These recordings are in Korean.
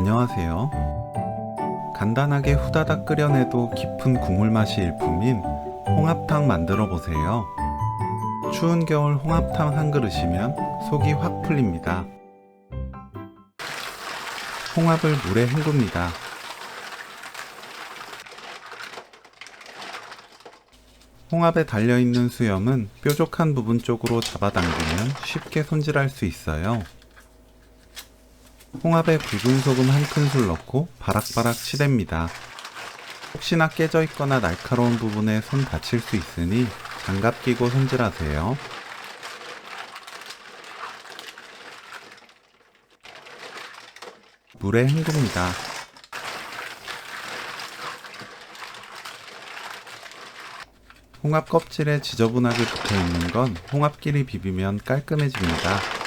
안녕하세요. 간단하게 후다닥 끓여내도 깊은 국물 맛이 일품인 홍합탕 만들어 보세요. 추운 겨울 홍합탕 한 그릇이면 속이 확 풀립니다. 홍합을 물에 헹굽니다. 홍합에 달려있는 수염은 뾰족한 부분 쪽으로 잡아당기면 쉽게 손질할 수 있어요. 홍합에 굵은 소금 한 큰술 넣고 바락바락 치댑니다. 혹시나 깨져 있거나 날카로운 부분에 손 다칠 수 있으니 장갑 끼고 손질하세요. 물에 헹굽니다. 홍합 껍질에 지저분하게 붙어 있는 건 홍합끼리 비비면 깔끔해집니다.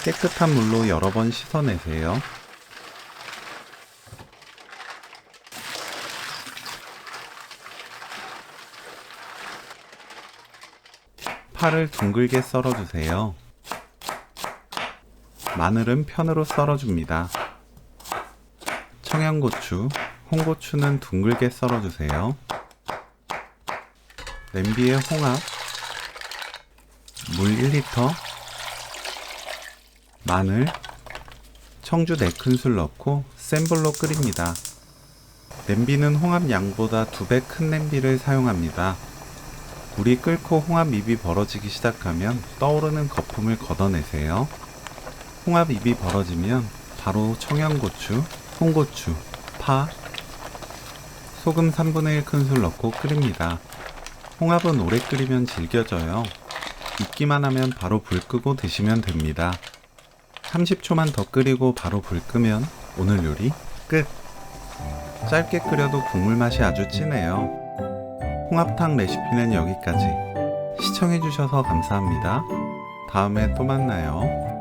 깨끗한 물로 여러 번 씻어내세요. 파를 둥글게 썰어주세요. 마늘은 편으로 썰어줍니다. 청양고추, 홍고추는 둥글게 썰어주세요. 냄비에 홍합, 물 1리터, 마늘, 청주 4큰술 넣고 센 불로 끓입니다. 냄비는 홍합 양보다 2배 큰 냄비를 사용합니다. 물이 끓고 홍합 잎이 벌어지기 시작하면 떠오르는 거품을 걷어내세요. 홍합 잎이 벌어지면 바로 청양고추, 홍고추, 파, 소금 3분의 1 큰술 넣고 끓입니다. 홍합은 오래 끓이면 질겨져요. 익기만 하면 바로 불 끄고 드시면 됩니다. 30초만 더 끓이고 바로 불 끄면 오늘 요리 끝! 짧게 끓여도 국물 맛이 아주 진해요. 홍합탕 레시피는 여기까지. 시청해주셔서 감사합니다. 다음에 또 만나요.